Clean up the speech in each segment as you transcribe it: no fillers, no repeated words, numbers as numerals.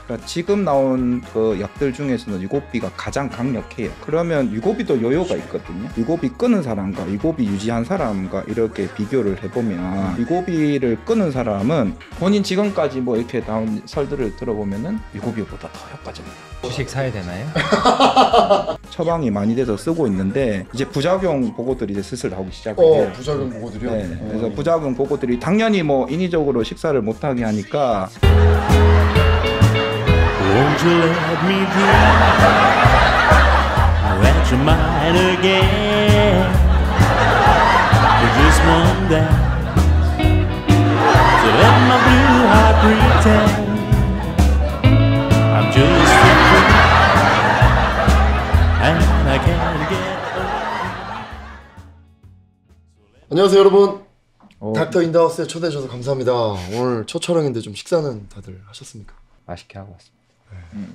그러니까 지금 나온 그 약들 중에서는 유고비가 가장 강력해요. 그러면 유고비도 요요가 있거든요. 유고비 끊은 사람과 유고비 유지한 사람과 이렇게 비교를 해보면 유고비를 끊은 사람은 본인 지금까지 뭐 이렇게 나온 설들을 들어보면은 유고비보다 더 효과적이다. 주식 사야 되나요? 처방이 많이 돼서 쓰고 있는데 이제 부작용 보고들이 이제 슬슬 나오기 시작해요. 부작용 보고들이요? 네, 그래서 부작용 보고들이 당연히 뭐 인위적으로 식사를 못하게 하니까 Won't you let me dream that you're mine again for just one dance? So let my blue heart pretend I'm just a fool and I can't get 안녕하세요 여러분. 닥터 인더하우스에 초대해 주셔서 감사합니다. 오늘 첫 촬영인데 좀 식사는 다들 하셨습니까? 맛있게 하고 왔습니다.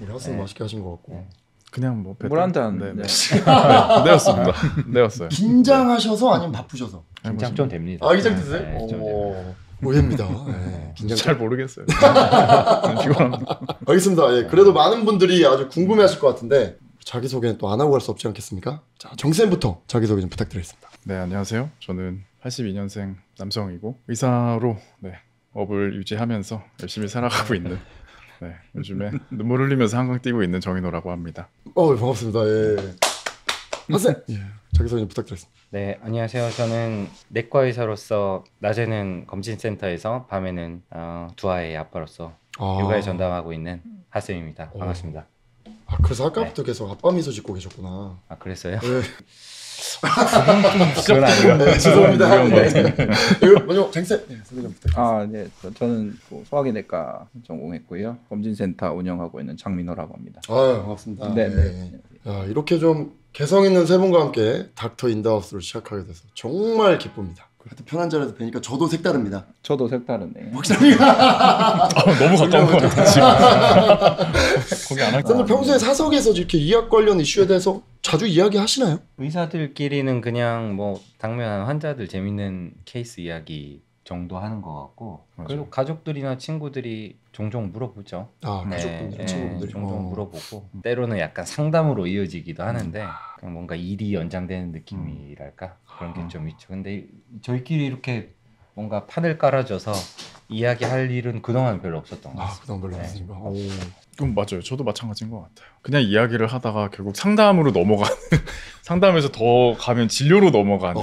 우리 하우스는 맛있게 하신 것 같고. 그냥 뭐 물 한 잔. 네. 내었습니다. 내었어요. 긴장하셔서 아니면 바쁘셔서? 긴장 좀 됩니다. 아 긴장 되세요? 네, 좀 돼요. 오해입니다. 네, 긴장 잘 모르겠어요. 피곤합니다. 알겠습니다. 예, 그래도 많은 분들이 아주 궁금해하실 것 같은데 자기소개는 또 안 하고 갈 수 없지 않겠습니까? 자, 정쌤부터 자기소개 좀 부탁드리겠습니다. 네, 안녕하세요. 저는 82년생 남성이고 의사로 업을 유지하면서 열심히 살아가고 있는 요즘에 눈물 흘리면서 한강 뛰고 있는 정인호라고 합니다. 반갑습니다. 예. 하쌤, 자기소개 좀 부탁드리겠습니다. 네, 안녕하세요. 저는 내과 의사로서 낮에는 검진센터에서 밤에는 두 아이의 아빠로서 육아에 전담하고 있는 하쌤입니다. 반갑습니다. 그래서 아까부터 계속 아빠 미소 짓고 계셨구나. 아, 그랬어요? 네. 그건 아니고. 네, 죄송합니다. 먼저 쟁쌤 소개 좀 부탁드립니다. 네, 저는 소화기내과 전공했고요. 검진센터 운영하고 있는 장민호라고 합니다. 반갑습니다. 네. 야, 이렇게 좀 개성 있는 세 분과 함께 닥터 인더하우스를 시작하게 돼서 정말 기쁩니다. 하여튼 편한 자리에서 뵈니까 저도 색다릅니다. 저도 색다르네요. 너무 가까운 것 같아 지금. 거기 안 할 선생님 평소에 사석에서 이렇게 의학 관련 이슈에 대해서 자주 이야기하시나요? 의사들끼리는 그냥 뭐 당면한 환자들 재밌는 케이스 이야기 정도 하는 것 같고 그리고 가족들이나 친구들이 종종 물어보죠. 가족분들, 친구분들이 종종 물어보고 때로는 약간 상담으로 이어지기도 하는데 그냥 뭔가 일이 연장되는 느낌이랄까 그런 게 좀 있죠. 근데 저희끼리 이렇게 뭔가 판을 깔아줘서 이야기할 일은 그동안 별로 없었던 것 같아요. 그동안 별로 없으신가? 그럼 맞아요. 저도 마찬가지인 것 같아요. 그냥 이야기를 하다가 결국 상담으로 넘어가는 상담에서 더 가면 진료로 넘어가는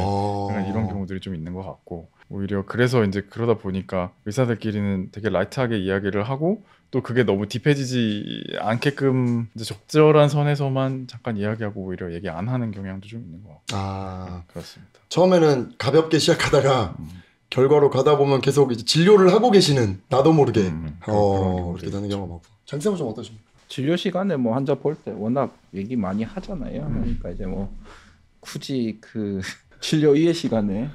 이런 경우들이 좀 있는 것 같고 오히려 그래서 이제 그러다 보니까 의사들끼리는 되게 라이트하게 이야기를 하고 또 그게 너무 딥해지지 않게끔 이제 적절한 선에서만 잠깐 이야기하고 오히려 얘기 안 하는 경향도 좀 있는 것 같고 그렇습니다. 처음에는 가볍게 시작하다가 결과로 가다 보면 계속 이제 진료를 하고 계시는 나도 모르게 그렇게 되는 경우가 많고. 장쌤은 좀 어떠십니까? 진료 시간에 뭐 환자 볼 때 워낙 얘기 많이 하잖아요. 그러니까 이제 뭐 굳이 그 진료 이해 시간에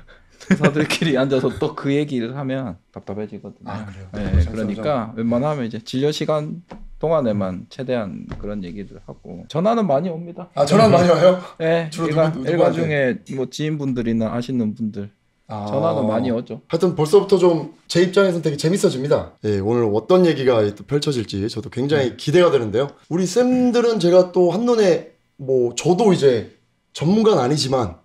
의사들끼리 앉아서 또 그 얘기를 하면 답답해지거든요. 그래요? 네, 그러니까 웬만하면 이제 진료 시간 동안에만 최대한 그런 얘기들 하고 전화는 많이 옵니다. 전화 많이 와요? 네, 주로 일가 중에 뭐 지인분들이나 아시는 분들 전화는 많이 오죠. 하여튼 벌써부터 좀 제 입장에서는 되게 재밌어집니다. 오늘 어떤 얘기가 또 펼쳐질지 저도 굉장히 기대가 되는데요. 우리 쌤들은 제가 또 한눈에 뭐 저도 이제 전문가는 아니지만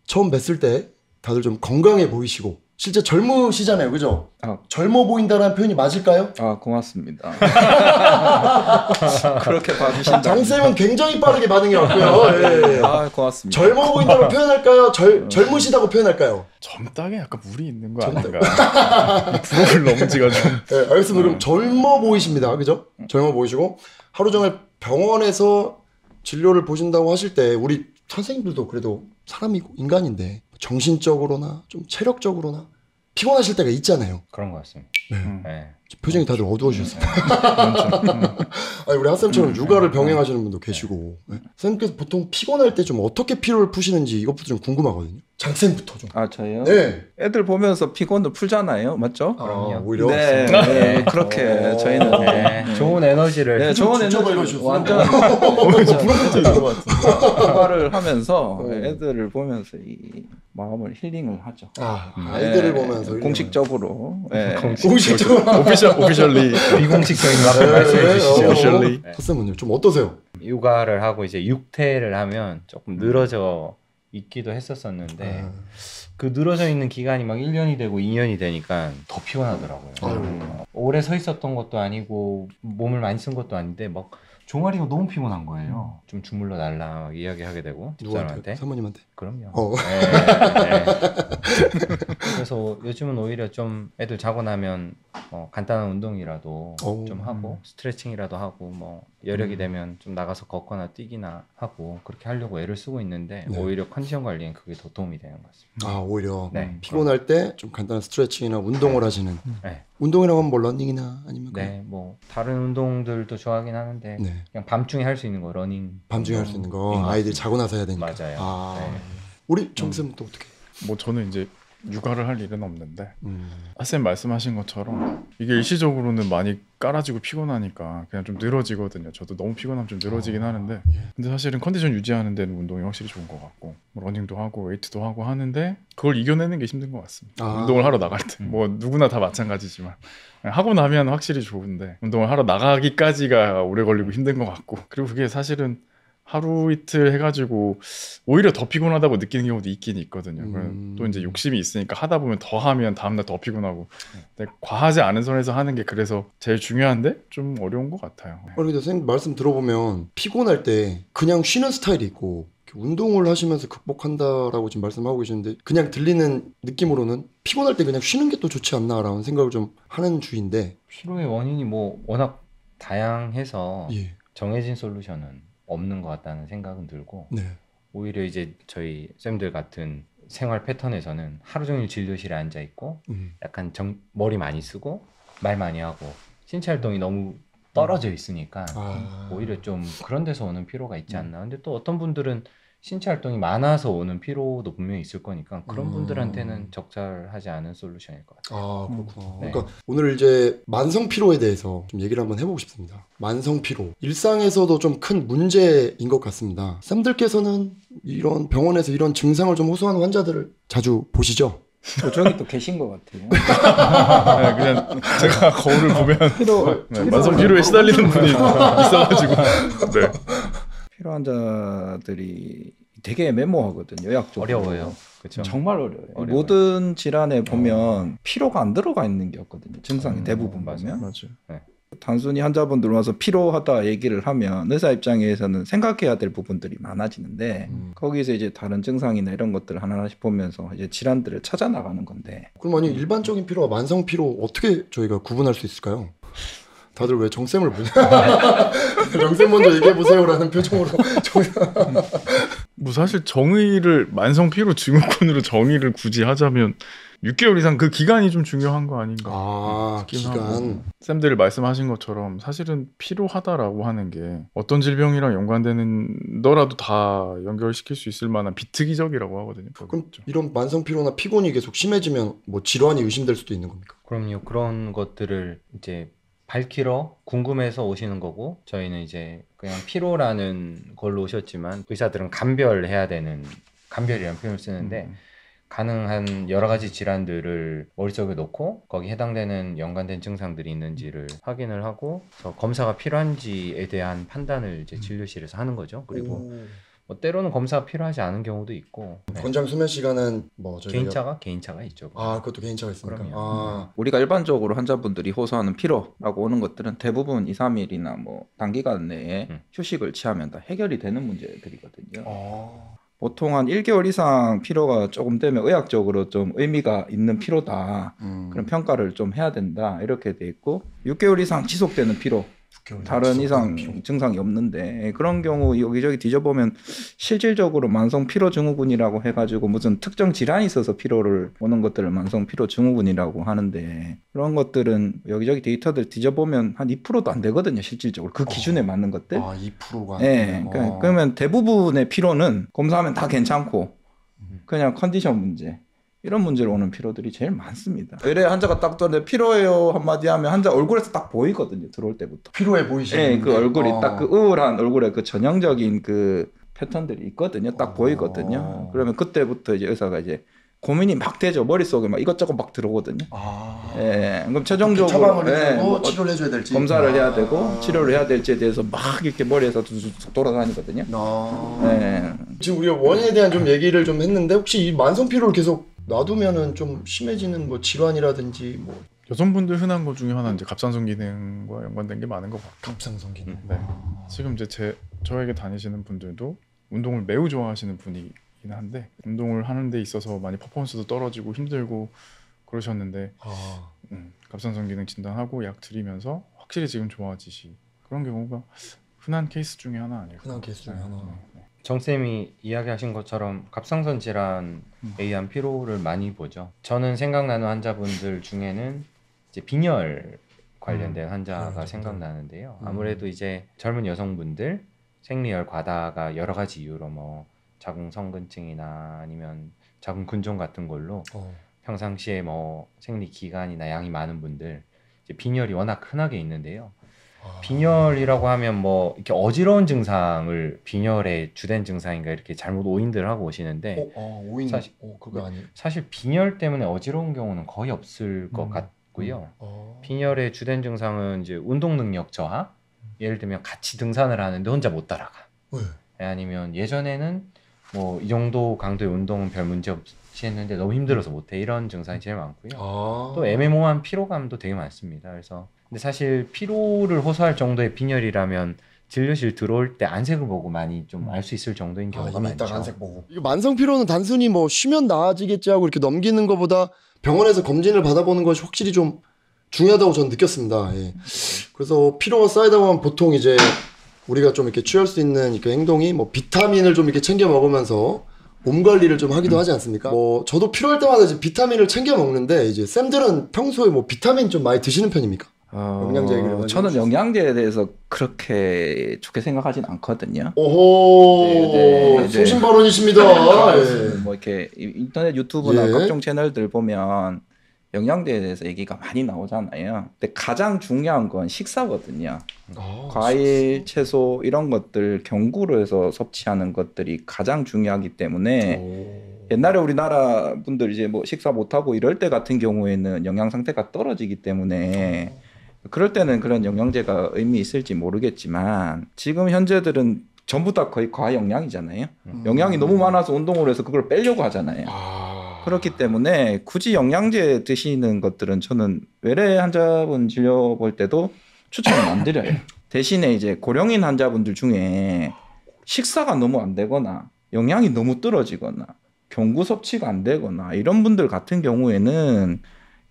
처음 뵀을 때 다들 좀 건강해 보이시고 실제 젊으시잖아요, 그죠? 젊어 보인다는 표현이 맞을까요? 고맙습니다. 그렇게 봐주신다. 장쌤은 굉장히 빠르게 반응이 왔고요. 고맙습니다. 젊어 보인다고 표현할까요? 젊으시다고 표현할까요? 젊다게 약간 무리 있는 거 아닌가? 부러울 넘지가 좀. 알겠습니다. 그럼 젊어 보이십니다, 그죠? 젊어 보이시고 하루 종일 병원에서 진료를 보신다고 하실 때 우리 선생님들도 그래도 사람이고 인간인데 정신적으로나 좀 체력적으로나 피곤하실 때가 있잖아요. 그런 것 같습니다. 표정이 다들 어두워지셨어요. 우리 하쌤처럼 육아를 병행하시는 분도 계시고 쌤께서 보통 피곤할 때 좀 어떻게 피로를 푸시는지 이것부터 좀 궁금하거든요. 장쌤부터 좀. 저요? 네. 애들 보면서 피곤을 풀잖아요, 맞죠? 오히려. 네, 그렇게 저희는 좋은 에너지 에너지를 네, 좋은 진짜 에너지 밝으셨어요. 완전 부럽지 있는 것 같은데. 육아를 하면서 애들을 보면서 이 마음을 힐링을 하죠. 아이들을 보면서 공식적으로 공식적으로 오피셜리 비공식적인 만큼 말씀해 주시죠. officially. 선생님 좀 어떠세요? 육아를 하고 이제 육퇴를 하면 조금 늘어져 있기도 했었었는데 그 늘어져 있는 기간이 막 1년이 되고 2년이 되니까 더 피곤하더라고요. 오래 서 있었던 것도 아니고 몸을 많이 쓴 것도 아닌데 막 종아리가 너무 피곤한 거예요. 좀 주물러 달라 막 이야기하게 되고 누구한테? 집사람한테. 사모님한테? 그럼요. 네. 그래서 요즘은 오히려 좀 애들 자고 나면 간단한 운동이라도 좀 하고 스트레칭이라도 하고 뭐 여력이 되면 좀 나가서 걷거나 뛰기나 하고 그렇게 하려고 애를 쓰고 있는데 오히려 컨디션 관리엔 그게 더 도움이 되는 것 같습니다. 오히려 네. 피곤할 때 좀 간단한 스트레칭이나 운동을 하시는. 네. 운동이라고 하면 뭐 러닝이나 아니면 네, 뭐 다른 운동들도 좋아하긴 하는데 그냥 밤중에 할 수 있는 거 러닝. 밤중에 할 수 있는 거 아이들이 자고 나서 해야 되니까. 맞아요. 네. 우리 정쌤은 또 어떻게? 뭐 저는 이제 육아를 할 일은 없는데 쌤 말씀하신 것처럼 이게 일시적으로는 많이 깔아지고 피곤하니까 그냥 좀 늘어지거든요. 저도 너무 피곤하면 좀 늘어지긴 하는데 근데 사실은 컨디션 유지하는 데는 운동이 확실히 좋은 것 같고 뭐 러닝도 하고 웨이트도 하고 하는데 그걸 이겨내는 게 힘든 것 같습니다. 운동을 하러 나갈 때 뭐 누구나 다 마찬가지지만 하고 나면 확실히 좋은데 운동을 하러 나가기까지가 오래 걸리고 힘든 것 같고 그리고 그게 사실은 하루 이틀 해가지고 오히려 더 피곤하다고 느끼는 경우도 있긴 있거든요. 또 이제 욕심이 있으니까 하다 보면 더 하면 다음날 더 피곤하고 근데 과하지 않은 선에서 하는 게 그래서 제일 중요한데 좀 어려운 것 같아요. 근데 선생님 말씀 들어보면 피곤할 때 그냥 쉬는 스타일이 있고 운동을 하시면서 극복한다라고 지금 말씀하고 계시는데 그냥 들리는 느낌으로는 피곤할 때 그냥 쉬는 게 또 좋지 않나라는 생각을 좀 하는 주인데 피로의 원인이 뭐 워낙 다양해서 예. 정해진 솔루션은 없는 것 같다는 생각은 들고 오히려 이제 저희 쌤들 같은 생활 패턴에서는 하루 종일 진료실에 앉아 있고 약간 머리 많이 쓰고 말 많이 하고 신체 활동이 너무 떨어져 있으니까 오히려 좀 그런 데서 오는 피로가 있지 않나. 근데 또 어떤 분들은 신체 활동이 많아서 오는 피로도 분명히 있을 거니까 그런 분들한테는 적절하지 않은 솔루션일 것 같아요. 그렇구나. 그러니까 오늘 이제 만성 피로에 대해서 좀 얘기를 한번 해보고 싶습니다. 만성 피로 일상에서도 좀 큰 문제인 것 같습니다. 쌤들께서는 이런 병원에서 이런 증상을 좀 호소하는 환자들을 자주 보시죠? 저기 또 계신 것 같아요. 네, 그냥 제가 거울을 보면 만성 피로에 시달리는 분이 있어가지고 피로 환자들이 되게 애매모호하거든요. 약적으로. 어려워요. 그렇죠. 정말 어려워요. 모든 질환에 보면 피로가 안 들어가 있는 게 없거든요. 증상이 대부분 보면. 맞아요. 단순히 환자분들 와서 피로하다 얘기를 하면 의사 입장에서는 생각해야 될 부분들이 많아지는데 거기서 이제 다른 증상이나 이런 것들을 하나하나씩 보면서 이제 질환들을 찾아 나가는 건데. 그럼 아니 일반적인 피로와 만성 피로 어떻게 저희가 구분할 수 있을까요? 다들 왜 정쌤을 보냐? 정쌤 먼저 얘기해보세요라는 표정으로. 뭐 사실 정의를 만성 피로 증후군으로 정의를 굳이 하자면 6개월 이상 그 기간이 좀 중요한 거 아닌가. 기간. 쌤들이 말씀하신 것처럼 사실은 피로하다라고 하는 게 어떤 질병이랑 연관되는 거라도 다 연결시킬 수 있을 만한 비특이적이라고 하거든요. 그럼 이런 만성 피로나 피곤이 계속 심해지면 뭐 질환이 의심될 수도 있는 겁니까? 그럼요. 그런 것들을 이제 밝히러 궁금해서 오시는 거고 저희는 이제 그냥 피로라는 걸로 오셨지만 의사들은 감별해야 되는 감별이라는 표현을 쓰는데 가능한 여러 가지 질환들을 머릿속에 놓고 거기 해당되는 연관된 증상들이 있는지를 확인을 하고 그래서 검사가 필요한지에 대한 판단을 이제 진료실에서 하는 거죠. 그리고 뭐 때로는 검사가 필요하지 않은 경우도 있고. 권장 수면 시간은 뭐 저희가 개인차가 있죠. 그것도 개인차가 있습니까? 우리가 일반적으로 환자분들이 호소하는 피로라고 오는 것들은 대부분 2, 3일이나 뭐 단기간 내에 휴식을 취하면 다 해결이 되는 문제들이거든요. 보통 한 1개월 이상 피로가 조금 되면 의학적으로 좀 의미가 있는 피로다. 그런 평가를 좀 해야 된다. 이렇게 돼 있고 6개월 이상 지속되는 피로. 다른 이상 증상이 없는데 그런 경우 여기저기 뒤져보면 실질적으로 만성 피로 증후군이라고 해가지고 무슨 특정 질환이 있어서 피로를 오는 것들을 만성 피로 증후군이라고 하는데 그런 것들은 여기저기 데이터들 뒤져보면 한 2%도 안 되거든요. 실질적으로 그 기준에 맞는 것들. 2%가. 네, 그러면 대부분의 피로는 검사하면 다 괜찮고 그냥 컨디션 문제. 이런 문제로 오는 피로들이 제일 많습니다. 외래 환자가 딱 들어오는데 피로해요 한마디 하면 환자 얼굴에서 딱 보이거든요. 들어올 때부터. 피로해 보이시는. 네, 그 얼굴이 딱 그 우울한 얼굴에 그 전형적인 그 패턴들이 있거든요. 딱 어. 보이거든요. 그러면 그때부터 이제 의사가 이제 고민이 막 되죠. 머릿속에 막 이것저것 막 들어오거든요. 예, 그럼 최종적으로 처방을 예, 해주고 뭐 치료를 해줘야 될지. 검사를 해야 되고 치료를 해야 될지에 대해서 막 이렇게 머리에서 툭툭 돌아다니거든요. 예. 지금 우리가 원인에 대한 좀 얘기를 좀 했는데 혹시 이 만성 피로를 계속 놔두면은 좀 심해지는 뭐 질환이라든지 뭐 여성분들 흔한 것 중에 하나 이제 갑상선 기능과 연관된 게 많은 것 같아요. 갑상선 기능. 네. 지금 이제 저에게 다니시는 분들도 운동을 매우 좋아하시는 분이긴 한데 운동을 하는 데 있어서 많이 퍼포먼스도 떨어지고 힘들고 그러셨는데 갑상선 기능 진단하고 약 드리면서 확실히 지금 좋아지시 그런 경우가 흔한 케이스 중에 하나 아닐까. 흔한 케이스 중에 하나. 정쌤이 이야기하신 것처럼 갑상선 질환에 의한 피로를 많이 보죠. 저는 생각나는 환자분들 중에는 이제 빈혈 관련된 환자가 생각나는데요. 아무래도 이제 젊은 여성분들 생리혈 과다가 여러 가지 이유로 뭐 자궁성근증이나 아니면 자궁근종 같은 걸로 평상시에 뭐 생리 기간이나 양이 많은 분들 이제 빈혈이 워낙 흔하게 있는데요. 빈혈이라고 하면 뭐 이렇게 어지러운 증상을 빈혈의 주된 증상인가 이렇게 잘못 오인들 하고 오시는데 오인 사실- 그거 아니에요? 사실 빈혈 때문에 어지러운 경우는 거의 없을 것 같고요. 빈혈의 주된 증상은 이제 운동 능력 저하, 예를 들면 같이 등산을 하는데 혼자 못 따라가. 아니면 예전에는 뭐 이 정도 강도의 운동은 별 문제 없이 했는데 너무 힘들어서 못해 이런 증상이 제일 많고요. 또 애매모호한 피로감도 되게 많습니다. 그래서 근데 사실 피로를 호소할 정도의 빈혈이라면 진료실 들어올 때 안색을 보고 많이 좀 알 수 있을 정도인 경우가 이미 딱 많죠. 안색 보고. 이거 만성 피로는 단순히 뭐 쉬면 나아지겠지 하고 이렇게 넘기는 것보다 병원에서 검진을 받아보는 것이 확실히 좀 중요하다고 저는 느꼈습니다. 예. 그래서 피로가 쌓이다 보면 보통 이제 우리가 좀 이렇게 취할 수 있는 그 행동이 뭐 비타민을 좀 이렇게 챙겨 먹으면서 몸 관리를 좀 하기도 하지 않습니까? 뭐 저도 필요할 때마다 이제 비타민을 챙겨 먹는데 이제 쌤들은 평소에 뭐 비타민 좀 많이 드시는 편입니까? 영양제 얘기를 많이 저는 해주셨어요. 영양제에 대해서 그렇게 좋게 생각하진 않거든요. 오호 네. 소신 발언이십니다. 예. 뭐 이렇게 인터넷 유튜브나 예. 각종 채널들 보면 영양제에 대해서 얘기가 많이 나오잖아요. 근데 가장 중요한 건 식사거든요. 과일, 채소 이런 것들 경구로 해서 섭취하는 것들이 가장 중요하기 때문에 옛날에 우리나라 분들 이제 뭐 식사 못하고 이럴 때 같은 경우에는 영양 상태가 떨어지기 때문에 그럴 때는 그런 영양제가 의미 있을지 모르겠지만 지금 현재들은 전부 다 거의 과영양이잖아요. 영양이 너무 많아서 운동을 해서 그걸 빼려고 하잖아요. 그렇기 때문에 굳이 영양제 드시는 것들은 저는 외래 환자분 진료 볼 때도 추천을 안 드려요. 대신에 이제 고령인 환자분들 중에 식사가 너무 안 되거나 영양이 너무 떨어지거나 경구 섭취가 안 되거나 이런 분들 같은 경우에는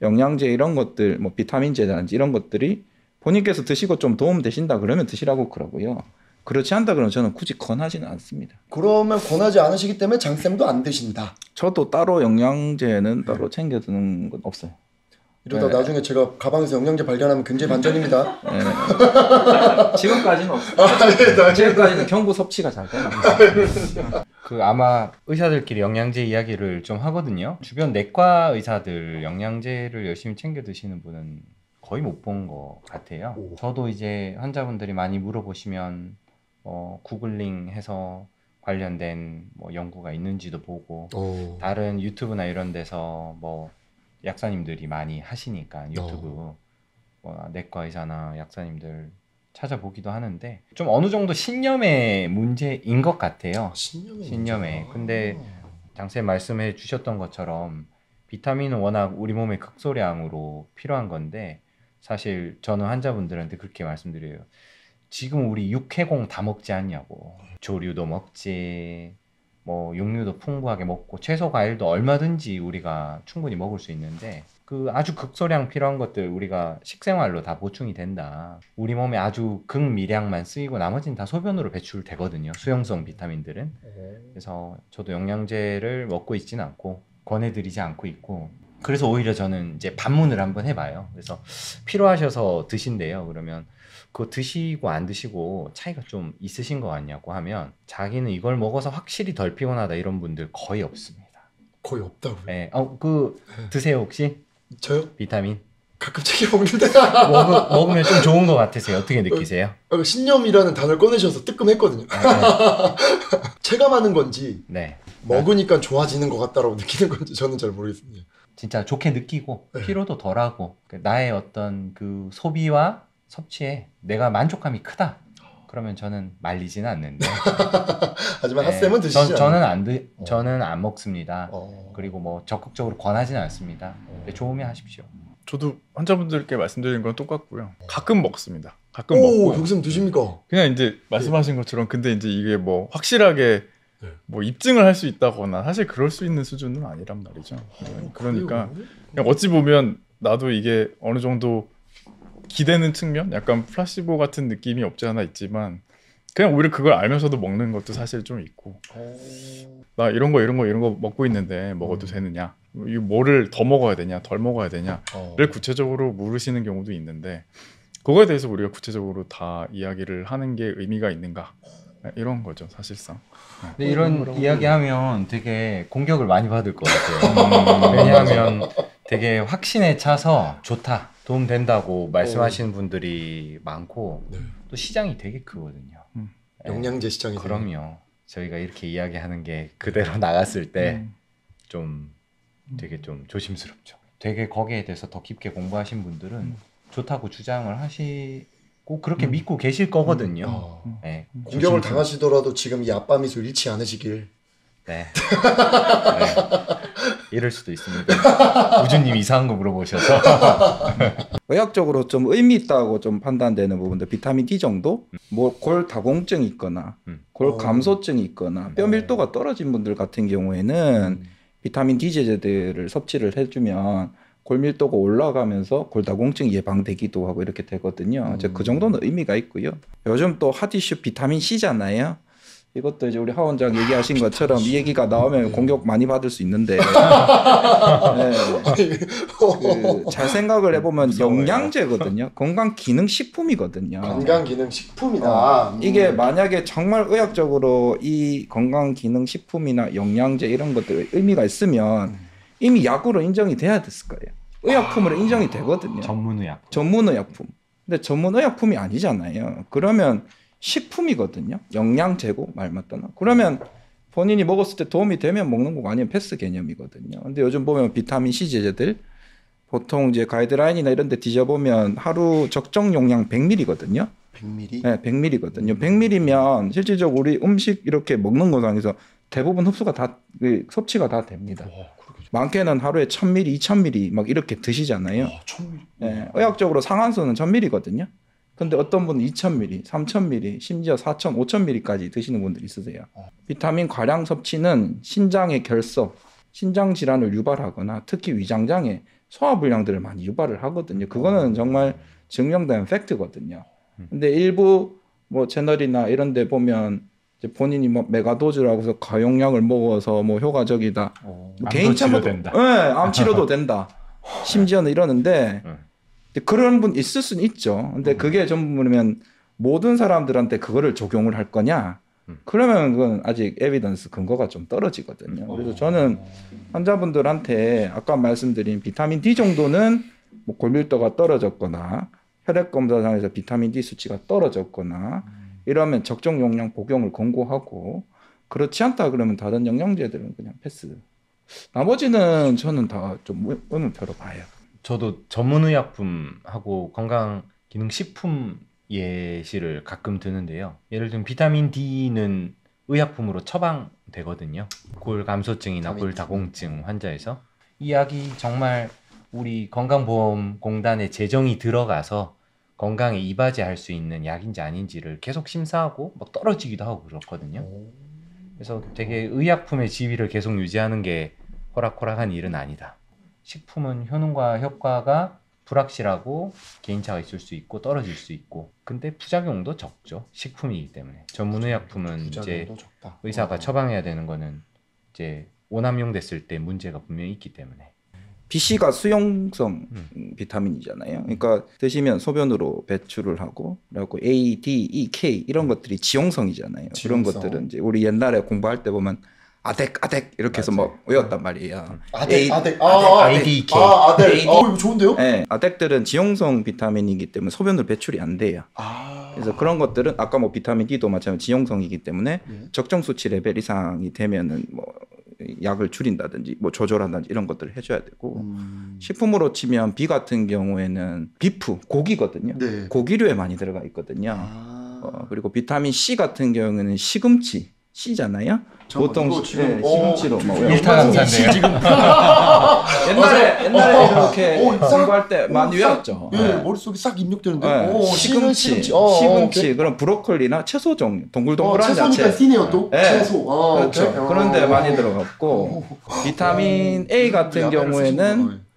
영양제 이런 것들 뭐 비타민제라든지 이런 것들이 본인께서 드시고 좀 도움 되신다 그러면 드시라고 그러고요. 그렇지 않다 그러면 저는 굳이 권하지는 않습니다. 그러면 권하지 않으시기 때문에 장쌤도 안 드신다. 저도 따로 영양제는 따로 챙겨 드는 건 없어요. 이러다 나중에 제가 가방에서 영양제 발견하면 굉장히 반전입니다. 지금까지는 없어요. 지금까지는 경구 섭취가 잘 되나. 그 아마 의사들끼리 영양제 이야기를 좀 하거든요. 주변 내과 의사들 영양제를 열심히 챙겨 드시는 분은 거의 못 본 것 같아요. 저도 이제 환자분들이 많이 물어보시면 구글링해서 관련된 뭐 연구가 있는지도 보고 다른 유튜브나 이런 데서 뭐 약사님들이 많이 하시니까 유튜브 내과 의사나 약사님들 찾아보기도 하는데 좀 어느 정도 신념의 문제인 것 같아요. 신념에. 근데 장쌤 말씀해 주셨던 것처럼 비타민은 워낙 우리 몸에 극소량으로 필요한 건데 사실 저는 환자분들한테 그렇게 말씀드려요. 지금 우리 육해공 다 먹지 않냐고. 조류도 먹지, 뭐 육류도 풍부하게 먹고 채소 과일도 얼마든지 우리가 충분히 먹을 수 있는데 그 아주 극소량 필요한 것들 우리가 식생활로 다 보충이 된다. 우리 몸에 아주 극미량만 쓰이고 나머지는 다 소변으로 배출되거든요. 수용성 비타민들은. 그래서 저도 영양제를 먹고 있지는 않고 권해드리지 않고 있고 그래서 오히려 저는 이제 반문을 한번 해봐요. 그래서 필요하셔서 드신대요. 그러면 그거 드시고 안 드시고 차이가 좀 있으신 것 같냐고 하면 자기는 이걸 먹어서 확실히 덜 피곤하다 이런 분들 거의 없습니다. 거의 없다고요. 네. 그 드세요 혹시 저요? 비타민? 가끔 챙겨 먹는데 먹으면 좀 좋은 것 같으세요? 어떻게 느끼세요? 신념이라는 단어를 꺼내셔서 뜨끔했거든요. 체감하는 건지 네. 먹으니까 좋아지는 것 같다라고 느끼는 건지 저는 잘 모르겠습니다. 진짜 좋게 느끼고 네. 피로도 덜하고 나의 어떤 그 소비와 섭취에 내가 만족감이 크다. 그러면 저는 말리지는 않는데. 하지만 네. 핫쌤은 드시지 않아요? 저는 안 먹습니다. 어. 그리고 뭐 적극적으로 권하지는 않습니다. 근데 좋으면 하십시오. 저도 환자분들께 말씀드린 건 똑같고요. 가끔 먹습니다. 가끔 오, 먹고 교수님 드십니까? 그냥 이제 말씀하신 것처럼 근데 이제 이게 뭐 확실하게 네. 뭐 입증을 할 수 있다거나 사실 그럴 수 있는 수준은 아니란 말이죠. 그러니까 그냥 어찌 보면 나도 이게 어느 정도 기대는 측면, 약간 플라시보 같은 느낌이 없지 않아 있지만 그냥 오히려 그걸 알면서도 먹는 것도 사실 좀 있고 나 이런 거 먹고 있는데 먹어도 되느냐, 이거 뭐를 더 먹어야 되냐, 덜 먹어야 되냐를 구체적으로 물으시는 경우도 있는데 그거에 대해서 우리가 구체적으로 다 이야기를 하는 게 의미가 있는가 이런 거죠 사실상. 근데 이런 이야기하면 되게 공격을 많이 받을 것 같아요. 왜냐하면 되게 확신에 차서 좋다, 도움 된다고 말씀하시는 분들이 많고 네. 또 시장이 되게 크거든요. 네. 영양제 시장이 그럼요. 저희가 이렇게 이야기하는 게 그대로 나갔을 때 좀 되게 좀 조심스럽죠. 되게 거기에 대해서 더 깊게 공부하신 분들은 좋다고 주장을 하시고 그렇게 믿고 계실 거거든요. 네. 공격을 당하시더라도 지금 이 아빠 미소 잃지 않으시길. 네. 네. 이럴 수도 있습니다. 우주님 이상한 거 물어보셔서. 의학적으로 좀 의미 있다고 좀 판단되는 부분들, 비타민 D 정도, 뭐 골 다공증이 있거나 골 감소증이 있거나 뼈 밀도가 떨어진 분들 같은 경우에는 비타민 D 제제들을 섭취를 해주면 골 밀도가 올라가면서 골 다공증이 예방되기도 하고 이렇게 되거든요. 이제 그 정도는 의미가 있고요. 요즘 또 핫 이슈 비타민 C잖아요. 이것도 이제 우리 하 원장 얘기하신 것처럼 이 얘기가 나오면 공격 많이 받을 수 있는데 잘 생각을 해보면 영양제거든요. 건강기능식품이거든요. 건강기능식품이다. 이게 만약에 정말 의학적으로 이 건강기능식품이나 영양제 이런 것들 의미가 있으면 이미 약으로 인정이 돼야 됐을 거예요. 의약품으로 인정이 되거든요. 전문의약품. 근데 전문의약품이 아니잖아요. 그러면 식품이거든요. 영양제고 말 맞다나. 그러면 본인이 먹었을 때 도움이 되면 먹는 거고 아니면 패스 개념이거든요. 근데 요즘 보면 비타민 C 제제들 보통 이제 가이드라인이나 이런 데 뒤져보면 하루 적정 용량 100ml거든요. 100ml? 네, 100ml거든요. 100ml면 실질적으로 우리 음식 이렇게 먹는 거상에서 대부분 흡수가 다 섭취가 다 됩니다. 많게는 하루에 1000ml, 2000ml 막 이렇게 드시잖아요. 1000ml. 네, 의학적으로 상한수는 1000ml거든요. 근데 어떤 분은 2000ml, 3000ml, 심지어 4000, 5000ml까지 드시는 분들이 있으세요. 비타민 과량 섭취는 신장의 결석, 신장 질환을 유발하거나 특히 위장장애, 소화불량들을 많이 유발을 하거든요. 그거는 정말 증명된 팩트거든요. 근데 일부 뭐 채널이나 이런 데 보면 이제 본인이 뭐 메가도즈라고 해서 가용량을 먹어서 뭐 효과적이다. 암도 치료된다. 네, 암 치료도 된다. 심지어는 이러는데 그런 분 있을 수는 있죠. 근데 그게 전부면 모든 사람들한테 그거를 적용을 할 거냐? 그러면 그건 아직 에비던스 근거가 좀 떨어지거든요. 그래서 저는 환자분들한테 아까 말씀드린 비타민 D 정도는 뭐 골밀도가 떨어졌거나 혈액 검사상에서 비타민 D 수치가 떨어졌거나 이러면 적정 용량 복용을 권고하고 그렇지 않다 그러면 다른 영양제들은 그냥 패스. 나머지는 저는 다 좀 의문표로 봐요. 저도 전문의약품하고 건강기능식품 예시를 가끔 드는데요. 예를 들면 비타민 D는 의약품으로 처방되거든요. 골 감소증이나 골 다공증 환자에서 이 약이 정말 우리 건강보험공단에 재정이 들어가서 건강에 이바지할 수 있는 약인지 아닌지를 계속 심사하고 막 떨어지기도 하고 그렇거든요. 그래서 되게 의약품의 지위를 계속 유지하는 게 호락호락한 일은 아니다. 식품은 효능과 효과가 불확실하고 개인차가 있을 수 있고 떨어질 수 있고 근데 부작용도 적죠. 식품이기 때문에. 전문의약품은 이제 의사가 처방해야 되는 거는 이제 오남용 됐을 때 문제가 분명히 있기 때문에. BC가 수용성 비타민이잖아요. 그러니까 드시면 소변으로 배출을 하고 그리고 A, D, E, K 이런 것들이 지용성이잖아요. 지용성. 그런 것들은 이제 우리 옛날에 공부할 때 보면 아덱 이렇게 해서 막 외웠단 말이에요. 아덱. ADK. 아덱. AD. 이거 좋은데요? 네, 아덱들은 지용성 비타민이기 때문에 소변으로 배출이 안 돼요. 그래서 그런 것들은 아까 뭐 비타민 D도 마찬가지로 지용성이기 때문에 적정 수치 레벨 이상이 되면은 뭐 약을 줄인다든지 뭐 조절한다든지 이런 것들을 해줘야 되고 식품으로 치면 B 같은 경우에는 비프 고기거든요. 네. 고기류에 많이 들어가 있거든요. 그리고 비타민 C 같은 경우에는 시금치 C잖아요. 보통 이거 지금 시금치로 뭐 일타강사인데요. 지금 옛날에 이렇게 이상한- 공부할 때 많이 외웠죠. 예, 머릿속에 싹 입력되는데. 네, 시금치, 그런 브로콜리나 채소 종류, 동글동글한 채소니까 야채. C네요 또. 네. 채소. 그렇죠. 오케이. 그런데 많이 들어갔고 비타민 A 같은 야매를 경우에는 쓰시구나.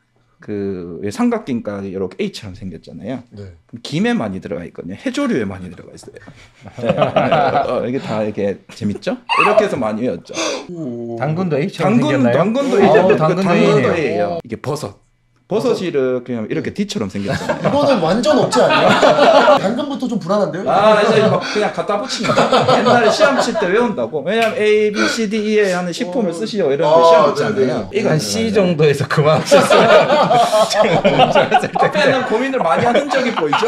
그 삼각김가 이렇게 A처럼 생겼잖아요. 네. 그럼 김에 많이 들어가 있거든요. 해조류에 많이 들어가 있어요. 이게 다 이게 재밌죠? 이렇게 해서 많이 외웠죠. 당근도 A처럼 생겼나요? 당근도 당근도 A예요. A네요. 이게 버섯이 이렇게 D처럼 생겼잖아요. 이거는 완전 억지 아니에요? 당근부터 좀 불안한데요? 이제 막 그냥 갖다 붙이는 거. 옛날에 시험 칠 때 외운다고. 왜냐면 A, B, C, D, E에 하는 식품을 쓰시오 이런 시험 있잖아요. 한 C 정도에서 그만하셨어요. 앞에는 고민을 많이 한 흔적이 보이죠.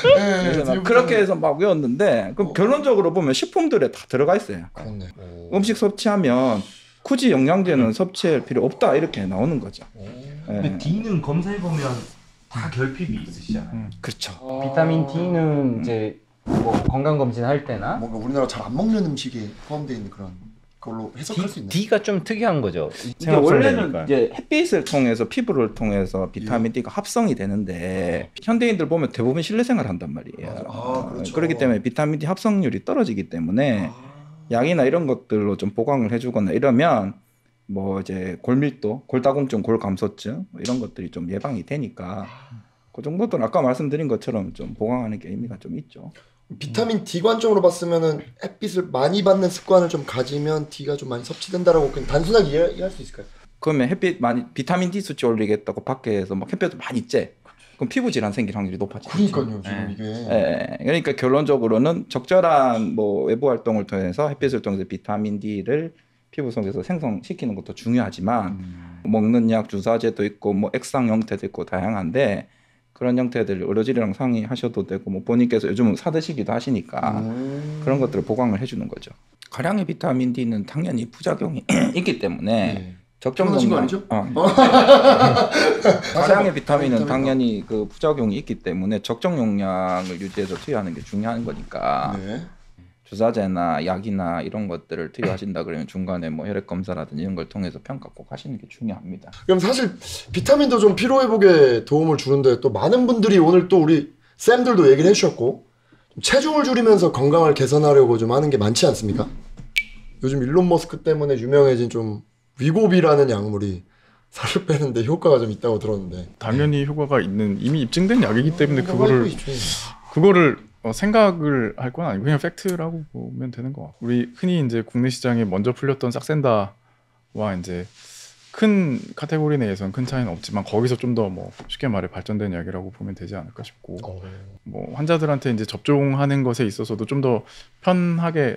그래서 막 그렇게 해서 막 외웠는데 그럼 결론적으로 보면 식품들에 다 들어가 있어요. 그렇네. 음식 섭취하면 굳이 영양제는 섭취할 필요 없다 이렇게 나오는 거죠. 근데 D는 검사해 보면 다 결핍이 있으시잖아요. 그렇죠. 비타민 D는 이제 뭐 건강 검진 할 때나 뭔가 우리나라 잘 안 먹는 음식에 포함되어 있는 그런 걸로 해석할 수 있나요? D가 좀 특이한 거죠. 이게 원래는 생합성이니까. 이제 햇빛을 통해서 피부를 통해서 비타민 D가 합성이 되는데 현대인들 보면 대부분 실내 생활을 한단 말이에요. 그렇죠. 그렇기 때문에 비타민 D 합성률이 떨어지기 때문에 약이나 이런 것들로 좀 보강을 해주거나 이러면 뭐 이제 골밀도, 골다공증, 골감소증 뭐 이런 것들이 좀 예방이 되니까 그 정도는 아까 말씀드린 것처럼 좀 보강하는 게 의미가 좀 있죠. 비타민 D 관점으로 봤으면은 햇빛을 많이 받는 습관을 좀 가지면 D가 좀 많이 섭취된다라고 그냥 단순하게 이해할 수 있을까요? 그러면 햇빛 많이 비타민 D 수치 올리겠다고 밖에서 막 햇볕을 많이 쬐. 그럼 피부 질환 생길 확률이 높아지죠. 그러니까요, 지금 이게. 그러니까 결론적으로는 적절한 뭐 외부 활동을 통해서 햇빛을 통해서 비타민 D를 피부 속에서 생성시키는 것도 중요하지만 먹는 약 주사제도 있고 뭐 액상 형태도 있고 다양한데 그런 형태들 의료진이랑 상의하셔도 되고 뭐 본인께서 요즘은 사드시기도 하시니까 그런 것들을 보강을 해주는 거죠. 가량의 비타민 D는 당연히 부작용이 있기 때문에 적정 편하신 거 용량 아니죠? 가량의 비타민은 당연히 그 부작용이 있기 때문에 적정 용량을 유지해서 투여하는 게 중요한 거니까 네. 주사제나 약이나 이런 것들을 투여하신다 그러면 중간에 뭐 혈액 검사라든지 이런 걸 통해서 평가 꼭 하시는 게 중요합니다. 그럼 사실 비타민도 좀 피로 회복에 도움을 주는데 또 많은 분들이 오늘 또 우리 쌤들도 얘기를 해주셨고 좀 체중을 줄이면서 건강을 개선하려고 좀 하는 게 많지 않습니까? 요즘 일론 머스크 때문에 유명해진 좀 위고비라는 약물이 살을 빼는데 효과가 좀 있다고 들었는데 당연히 효과가 있는 이미 입증된 약이기 때문에 효과가 그거를 있죠. 생각을 할 건 아니고 그냥 팩트라고 보면 되는 것 같고 우리 흔히 이제 국내 시장에 먼저 풀렸던 싹센다와 이제 큰 카테고리 내에서는 큰 차이는 없지만 거기서 좀 더 뭐 쉽게 말해 발전된 약이라고 보면 되지 않을까 싶고 뭐 환자들한테 이제 접종하는 것에 있어서도 좀 더 편하게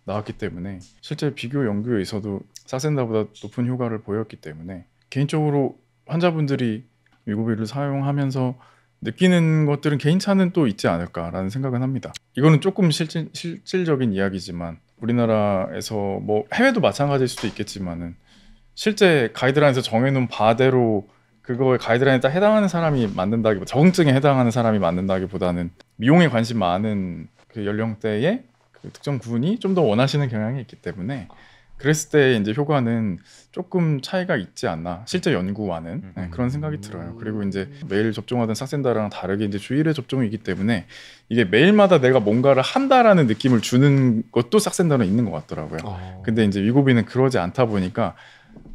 나왔기 때문에 실제 비교 연구에서도 싹센다보다 높은 효과를 보였기 때문에 개인적으로 환자분들이 위고비를 사용하면서 느끼는 것들은 개인차는 또 있지 않을까라는 생각은 합니다. 이거는 조금 실질적인 이야기지만 우리나라에서 뭐 해외도 마찬가지일 수도 있겠지만은 실제 가이드라인에서 정해놓은 바대로 그거에 가이드라인에 딱 해당하는 사람이 만든다기보다 적응증에 해당하는 사람이 만든다기보다는 미용에 관심 많은 그 연령대의 그 특정 군이 좀 더 원하시는 경향이 있기 때문에 그랬을 때 이제 효과는 조금 차이가 있지 않나 실제 연구와는 그런 생각이 들어요. 그리고 이제 매일 접종하던 싹센다랑 다르게 이제 주일에 접종이기 때문에 이게 매일마다 내가 뭔가를 한다라는 느낌을 주는 것도 싹센다는 있는 것 같더라고요. 근데 이제 위고비는 그러지 않다 보니까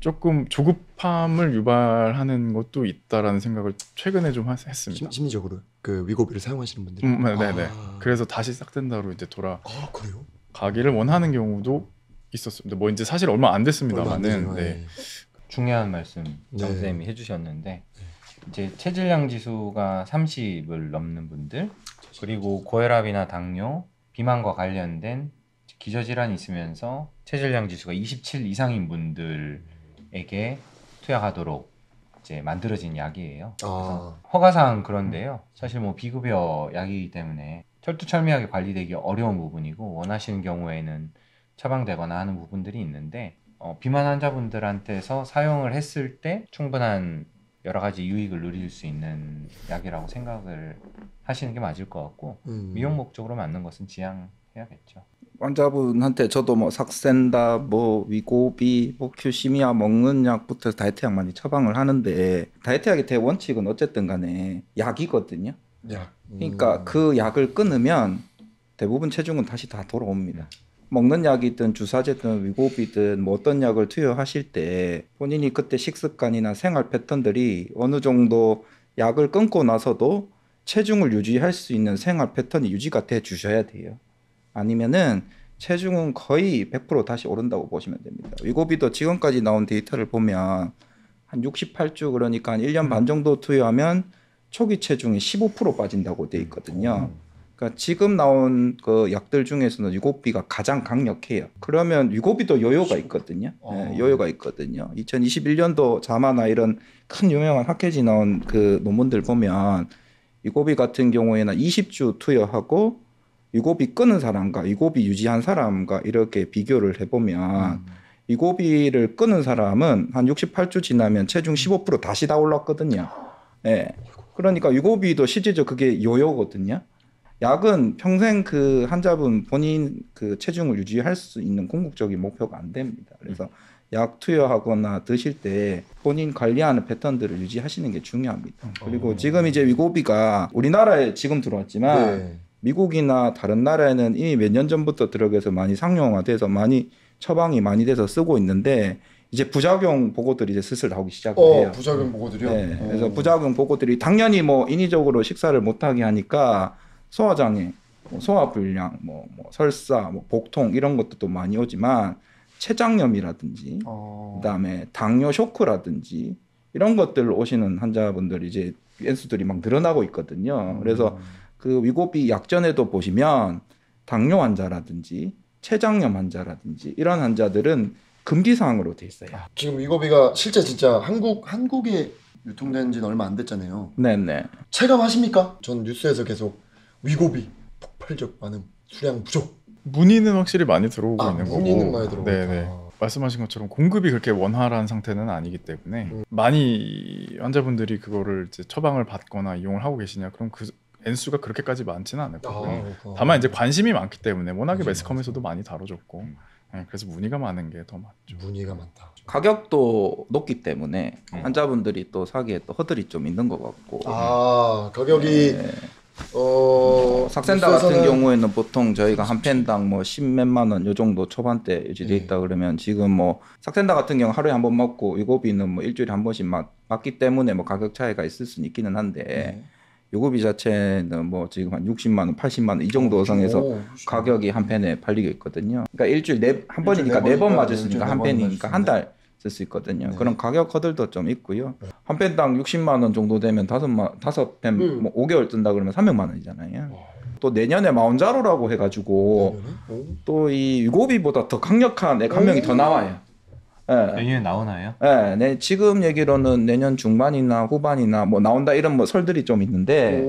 조금 조급함을 유발하는 것도 있다라는 생각을 최근에 좀 했습니다. 심리적으로 그 위고비를 사용하시는 분들이. 네네. 그래서 다시 싹센다로 이제 그래요? 돌아가기를 원하는 경우도 있었습니다. 뭐 이제 사실 얼마 안 됐습니다만은 네. 중요한 말씀 정쌤이 해주셨는데 이제 체질량 지수가 30을 넘는 분들 그리고 고혈압이나 당뇨, 비만과 관련된 기저질환이 있으면서 체질량 지수가 27 이상인 분들에게 투약하도록 이제 만들어진 약이에요. 그래서 허가상 그런데요. 사실 뭐 비급여 약이기 때문에 철두철미하게 관리되기 어려운 부분이고 원하시는 경우에는 처방되거나 하는 부분들이 있는데 비만 환자분들한테서 사용을 했을 때 충분한 여러 가지 유익을 누릴 수 있는 약이라고 생각을 하시는 게 맞을 것 같고 미용 목적으로 맞는 것은 지양해야겠죠. 환자분한테 저도 뭐 삭센다, 뭐 위고비, 뭐 큐시미아 먹는 약부터 다이어트약 많이 처방을 하는데 다이어트약의 대원칙은 어쨌든 간에 약이거든요. 약. 그러니까 그 약을 끊으면 대부분 체중은 다시 다 돌아옵니다. 먹는 약이든 주사제든 위고비든 뭐 어떤 약을 투여하실 때 본인이 그때 식습관이나 생활 패턴들이 어느 정도 약을 끊고 나서도 체중을 유지할 수 있는 생활 패턴이 유지가 돼 주셔야 돼요. 아니면은 체중은 거의 100% 다시 오른다고 보시면 됩니다. 위고비도 지금까지 나온 데이터를 보면 한 68주 그러니까 한 1년 반 정도 투여하면 초기 체중이 15% 빠진다고 돼 있거든요. 그러니까 지금 나온 그 약들 중에서는 위고비가 가장 강력해요. 그러면 위고비도 요요가 있거든요. 네, 요요가 있거든요. 2021년도 자마나 이런 큰 유명한 학회지 나온 그 논문들 보면 위고비 같은 경우에는 20주 투여하고 위고비 끊은 사람과 위고비 유지한 사람과 이렇게 비교를 해보면 위고비를 끊은 사람은 한 68주 지나면 체중 15% 다시 다 올랐거든요. 예. 그러니까 위고비도 실제적으로 그게 요요거든요. 약은 평생 그 환자분 본인 그 체중을 유지할 수 있는 궁극적인 목표가 안 됩니다. 그래서 약 투여하거나 드실 때 본인 관리하는 패턴들을 유지하시는 게 중요합니다. 그리고 지금 이제 위고비가 우리나라에 지금 들어왔지만 미국이나 다른 나라에는 이미 몇 년 전부터 들어가서 많이 상용화돼서 많이 처방이 많이 돼서 쓰고 있는데 이제 부작용 보고들이 이제 슬슬 나오기 시작을 해요. 부작용 보고들이요? 네, 그래서 부작용 보고들이 당연히 뭐 인위적으로 식사를 못하게 하니까 소화장애, 뭐 소화불량, 뭐 설사, 뭐 복통 이런 것도 많이 오지만 췌장염이라든지 그다음에 당뇨 쇼크라든지 이런 것들 오시는 환자분들이 이제 연수들이 막 늘어나고 있거든요. 그래서 그 위고비 약전에도 보시면 당뇨 환자라든지 췌장염 환자라든지 이런 환자들은 금기 사항으로 돼 있어요. 지금 위고비가 실제 진짜 한국에 유통된 지는 얼마 안 됐잖아요. 네네. 체감하십니까? 전 뉴스에서 계속 위고비 폭발적 반응, 수량 부족. 문의는 확실히 많이 들어오고 있는 거고. 문의는 많이 들어오고. 네네. 말씀하신 것처럼 공급이 그렇게 원활한 상태는 아니기 때문에 많이 환자분들이 그거를 이제 처방을 받거나 이용을 하고 계시냐? 그럼 그 N수가 그렇게까지 많지는 않을 거고요. 다만 이제 관심이 많기 때문에 워낙에 매스컴에서도 많이 다뤄졌고 네, 그래서 문의가 많은 게 더 많죠. 문의가 많다. 가격도 높기 때문에 환자분들이 또 사기에 또 허들이 좀 있는 것 같고. 가격이 삭센다 같은 경우에는 보통 저희가 한 펜당 뭐 10몇만 원 요 정도 초반대 유지돼 있다 그러면 지금 뭐 삭센다 같은 경우 하루에 한 번 먹고 위고비는 뭐 일주일에 한 번씩 맞기 때문에 뭐 가격 차이가 있을 수는 있기는 한데 위고비 자체는 뭐 지금 한 60만 원, 80만 원 이 정도 선에서 가격이 한 펜에 팔리고 있거든요. 그러니까 일주일 한 번이니까 4번 맞았으니까 한 펜이니까 한 달 쓸 수 있거든요. 그런 가격 허들도 좀 있고요. 한 펜당 60만 원 정도 되면 5펜 뭐 5개월 뜬다 그러면 300만 원이잖아요. 또 내년에 마운자로라고 해가지고 또 이 위고비보다 더 강력한 액 한 명이 더 나와요. 내년에 나오나요? 네, 지금 얘기로는 내년 중반이나 후반이나 뭐 나온다 이런 뭐 설들이 좀 있는데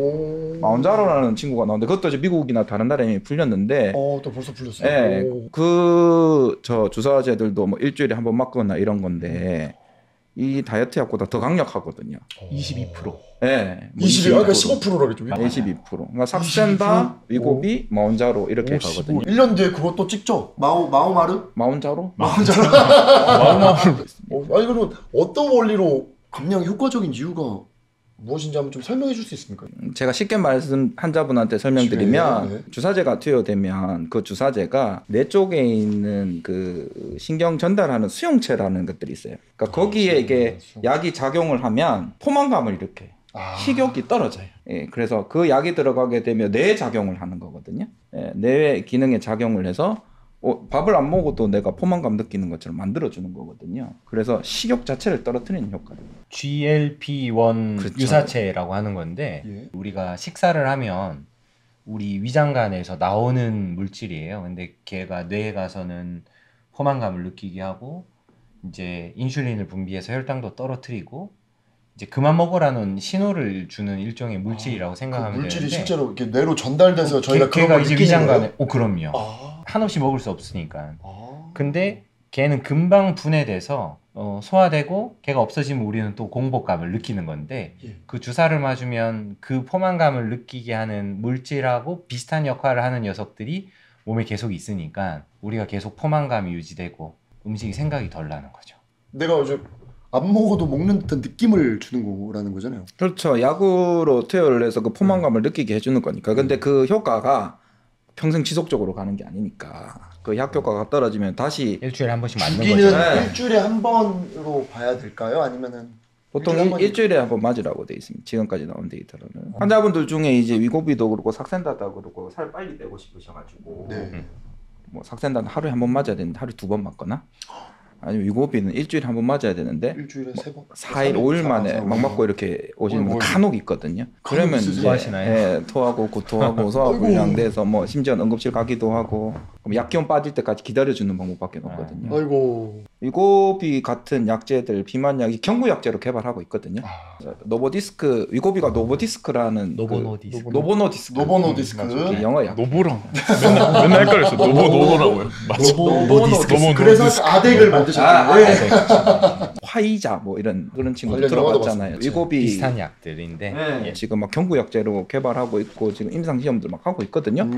마운자로라는 친구가 나오는데 그것도 이제 미국이나 다른 나라에 이미 풀렸는데 또 벌써 풀렸어요. 네, 그 주사제들도 뭐 일주일에 한 번 맞거나 이런 건데 이 다이어트 약보다 더 강력하거든요. 22%. 네, 22%가 15%라겠죠. 22%. 그러니까 삭센다, 위고비, 마운자로 이렇게 가거든요. 1년 뒤에 그것도 찍죠. 마오마르? 마운자로? 아니 그러면 어떤 원리로 감량이 효과적인 이유가 무엇인지 한번 좀 설명해 줄 수 있습니까? 제가 쉽게 말씀 환자분한테 설명드리면 주사제가 투여되면 그 주사제가 뇌 쪽에 있는 그 신경 전달하는 수용체라는 것들이 있어요. 그러니까 거기에 이게 약이 작용을 하면 포만감을 일으켜요. 식욕이 떨어져요. 예, 그래서 그 약이 들어가게 되면 뇌에 작용을 하는 거거든요. 예, 뇌 기능에 작용을 해서 밥을 안 먹어도 내가 포만감 느끼는 것처럼 만들어주는 거거든요. 그래서 식욕 자체를 떨어뜨리는 효과를. GLP-1 그렇죠. 유사체라고 하는 건데 우리가 식사를 하면 우리 위장관에서 나오는 물질이에요. 근데 걔가 뇌에 가서는 포만감을 느끼게 하고 이제 인슐린을 분비해서 혈당도 떨어뜨리고 이제 그만 먹으라는 신호를 주는 일종의 물질이라고 생각하면 그 물질이 되는데 실제로 이렇게 뇌로 전달돼서 저희가 그런 걔가 걸 이제 느끼는 위장관에 거예요? 그럼요. 아. 한없이 먹을 수 없으니까. 아. 근데 걔는 금방 분해돼서 소화되고 걔가 없어지면 우리는 또 공복감을 느끼는 건데 예. 그 주사를 맞으면 그 포만감을 느끼게 하는 물질하고 비슷한 역할을 하는 녀석들이 몸에 계속 있으니까 우리가 계속 포만감이 유지되고 음식이 생각이 덜 나는 거죠. 내가 이제 안 먹어도 먹는 듯한 느낌을 주는 거라는 거잖아요. 그렇죠. 약으로 투여를 해서 그 포만감을 느끼게 해주는 거니까. 근데 그 효과가 평생 지속적으로 가는 게 아니니까 그 약 효과가 떨어지면 다시 일주일에 한 번씩 맞는 주기는 거죠. 네. 일주일에 한 번으로 봐야 될까요? 아니면은 보통 일주일에 한 번이- 일주일에 한 번 맞으라고 돼 있습니다. 지금까지 나온 데이터로는 환자분들 중에 이제 위고비도 그렇고 삭센다도 그렇고 살 빨리 빼고 싶으셔가지고 네. 뭐 삭센다는 하루에 한 번 맞아야 되는데 하루에 2번 맞거나 아니면 위고비는 일주일에 한 번 맞아야 되는데 일주일에 3번, 4일, 5일 만에 막 맞고 이렇게 오시는 분 간혹 있거든요. 그러면 이제 있으시나요? 예, 토하고 구토하고 소화불량돼서 뭐 심지어 응급실 가기도 하고 그럼 약기운 빠질 때까지 기다려주는 방법밖에 없거든요. 아이고. 위고비 같은 약제들 비만약이 경구약제로 개발하고 있거든요. 노보디스크 위고비가 노보디스크라는 노보노디스크. 노보노디스크 노보노디스크. 이게 영어 약. 노보랑 맨날 헷갈렸어. 노보라고요. 맞아. 노보노디스크. 그래서 아덱을 만드셨잖아요. 네. 화이자 뭐 이런 그런 친구들 관련 영화도 들어봤잖아요. 봤습니다. 위고비 비슷한 약들인데 네. 예. 지금 막 경구약제로 개발하고 있고 지금 임상 시험들 막 하고 있거든요.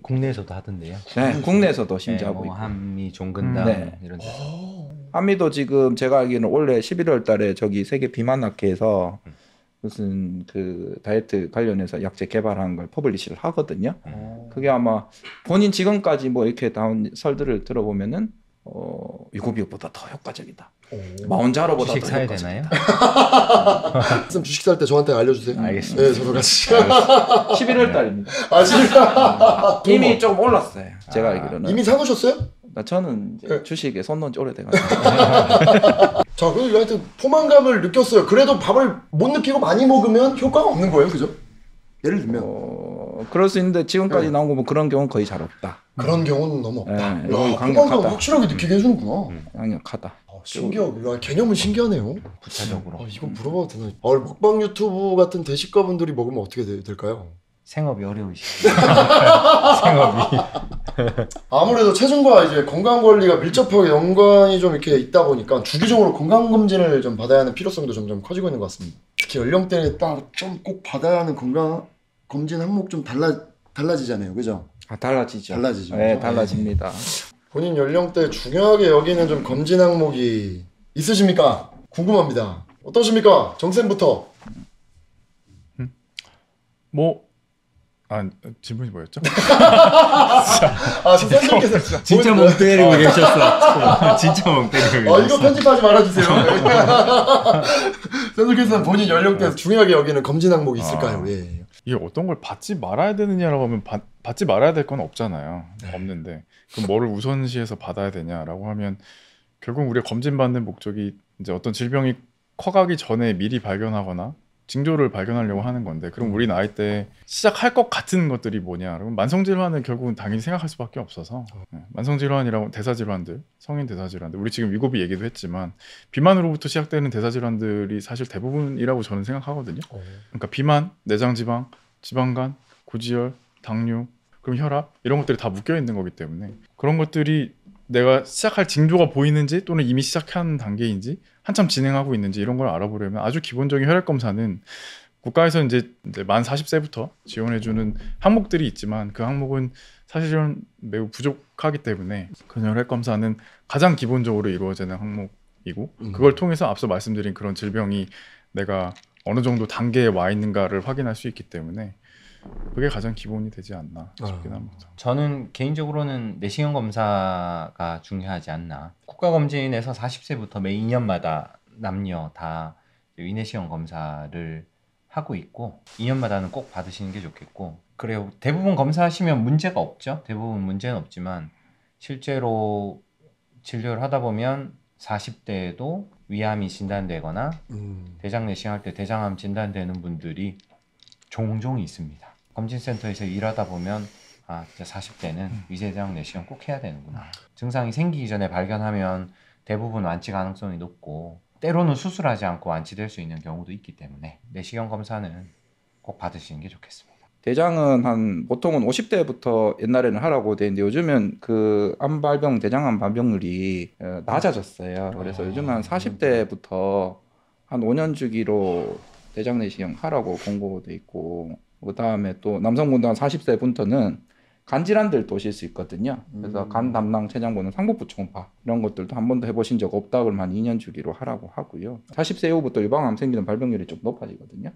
국내에서도 하던데요. 네, 국내에서도 심지어 네, 하고 뭐 있고. 한미 종근당 네. 이런 데서. 한미도 지금 제가 알기로는 올해 11월 달에 저기 세계 비만학회에서 무슨 그 다이어트 관련해서 약제 개발한 걸 퍼블리시를 하거든요. 그게 아마 본인 지금까지 뭐 이렇게 나온 설들을 들어보면은 위고비보다 더 효과적이다. 마운자로보다 주식 더 사야 효과적이다. 되나요? 쌤 주식 살 때 저한테 알려주세요. 알겠습니다. 네, 저도 같이. 11월 달입니다. 아, 진짜? 이미 조금 올랐어요. 제가 알기로는. 이미 사놓으셨어요? 저는 이제 네. 주식에 손 놓은 지 오래돼가지고. 자, 그래도 하여튼 포만감을 느꼈어요. 그래도 밥을 못 느끼고 많이 먹으면 효과가 없는 거예요, 그죠? 예를 들면 그럴 수 있는데 지금까지 네. 나온 거 보면 그런 경우는 거의 잘 없다. 그런 경우는 너무 없다. 네, 야, 이거 포만감 강력하다. 확실하게 느끼게 해주는구나. 강력하다. 신기하고, 야, 개념은 신기하네요. 부차적으로. 이거 물어봐도 되나? 먹방 유튜브 같은 대식가분들이 먹으면 어떻게 될까요? 생업이 어려우시죠. 생업이. 아무래도 체중과 이제 건강 관리가 밀접하게 연관이 좀 이렇게 있다 보니까 주기적으로 건강 검진을 좀 받아야 하는 필요성도 점점 커지고 있는 것 같습니다. 특히 연령대에 따라 좀 꼭 받아야 하는 건강 검진 항목 좀 달라지잖아요, 그죠? 달라지죠. 달라지죠. 네, 그죠? 달라집니다. 본인 연령대 중요하게 여기는 좀 검진 항목이 있으십니까? 궁금합니다. 어떠십니까? 정쌤부터. 질문이 뭐였죠? 아, 쌤들께서 진짜 멍 때리고 계셨어. 진짜 멍 때리고 이거 계셨어. 편집하지 말아주세요. 쌤들께서는 본인 연령대에서 중요하게 여기는 검진 항목이 있을까요? 예. 이게 어떤 걸 받지 말아야 되느냐라고 하면 받지 말아야 될 건 없잖아요. 없는데 그럼 뭐를 우선시해서 받아야 되냐라고 하면 결국 우리가 검진받는 목적이 이제 어떤 질병이 커가기 전에 미리 발견하거나 징조를 발견하려고 하는 건데 그럼 우리 나이 때 시작할 것 같은 것들이 뭐냐 그럼 만성질환을 결국은 당연히 생각할 수밖에 없어서 만성질환이라고 대사질환들 성인 대사질환들 우리 지금 위고비 얘기도 했지만 비만으로부터 시작되는 대사질환들이 사실 대부분이라고 저는 생각하거든요. 그러니까 비만, 내장지방, 지방간, 고지혈, 당뇨 그럼 혈압 이런 것들이 다 묶여 있는 거기 때문에 그런 것들이 내가 시작할 징조가 보이는지 또는 이미 시작한 단계인지 한참 진행하고 있는지 이런 걸 알아보려면 아주 기본적인 혈액 검사는 국가에서 이제 만 40세부터 지원해주는 항목들이 있지만 그 항목은 사실은 매우 부족하기 때문에 그 혈액 검사는 가장 기본적으로 이루어지는 항목이고 그걸 통해서 앞서 말씀드린 그런 질병이 내가 어느 정도 단계에 와 있는가를 확인할 수 있기 때문에 그게 가장 기본이 되지 않나 싶긴 합니다. 저는 개인적으로는 내시경 검사가 중요하지 않나. 국가검진에서 40세부터 매 2년마다 남녀 다 위내시경 검사를 하고 있고 2년마다는 꼭 받으시는 게 좋겠고 그래요. 대부분 검사하시면 문제가 없죠. 대부분 문제는 없지만 실제로 진료를 하다 보면 40대에도 위암이 진단되거나 대장 내시경 할 때 대장암 진단되는 분들이 종종 있습니다. 검진센터에서 일하다 보면 아 진짜 40대는 위세대장 내시경 꼭 해야 되는구나. 증상이 생기기 전에 발견하면 대부분 완치 가능성이 높고 때로는 수술하지 않고 완치될 수 있는 경우도 있기 때문에 내시경 검사는 꼭 받으시는 게 좋겠습니다. 대장은 보통은 50대부터 옛날에는 하라고 돼 있는데 요즘은 그 암발병 대장암 발병률이 낮아졌어요. 그래서 요즘은 한 40대부터 한 5년 주기로 대장 내시경 하라고 권고돼 있고 그 다음에 또 남성분도 한 40세부터는 간 질환들도 오실 수 있거든요. 그래서 간 담낭 췌장보는 상복부 초음파 이런 것들도 한 번도 해보신 적 없다 그러면 한 2년 주기로 하라고 하고요. 40세 이후부터 유방암 생기는 발병률이 좀 높아지거든요.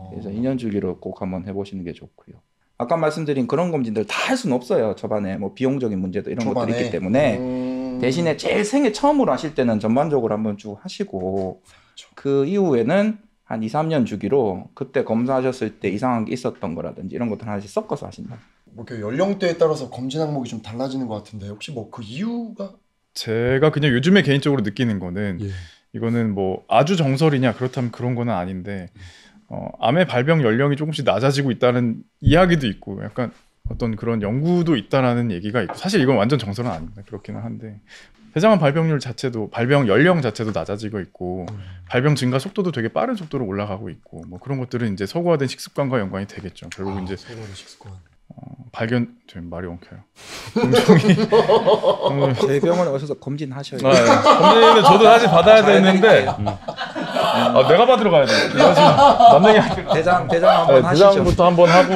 그래서 2년 주기로 꼭 한번 해보시는 게 좋고요. 아까 말씀드린 그런 검진들 다 할 수는 없어요. 초반에 뭐 비용적인 문제도 이런 것들이 있기 때문에 대신에 제일 생애 처음으로 하실 때는 전반적으로 한번 쭉 하시고 그 이후에는 한 2, 3년 주기로 그때 검사하셨을 때 이상한 게 있었던 거라든지 이런 것들 하나씩 섞어서 하신다. 뭐 이렇게 연령대에 따라서 검진 항목이 좀 달라지는 것 같은데 혹시 뭐 그 이유가? 제가 그냥 요즘에 개인적으로 느끼는 거는 예. 이거는 뭐 아주 정설이냐 그렇다면 그런 거는 아닌데 암의 발병 연령이 조금씩 낮아지고 있다는 이야기도 있고 약간 어떤 그런 연구도 있다라는 얘기가 있고 사실 이건 완전 정설은 아닙니다. 그렇기는 한데 대장암 발병률 자체도 발병 연령 자체도 낮아지고 있고 발병 증가 속도도 되게 빠른 속도로 올라가고 있고 뭐 그런 것들은 이제 서구화된 식습관과 연관이 되겠죠. 결국 이제 서구화된 식습관. 발견 좀 말이 엉켜요. 공정이 저희 병원에 오셔서 검진하셔야 돼요. 검진은 저도 사실 받아야 되는데 내가 받으러 가야 돼. 내가 지금 남는 게 대장 한번 하시죠. 대장부터 한번 하고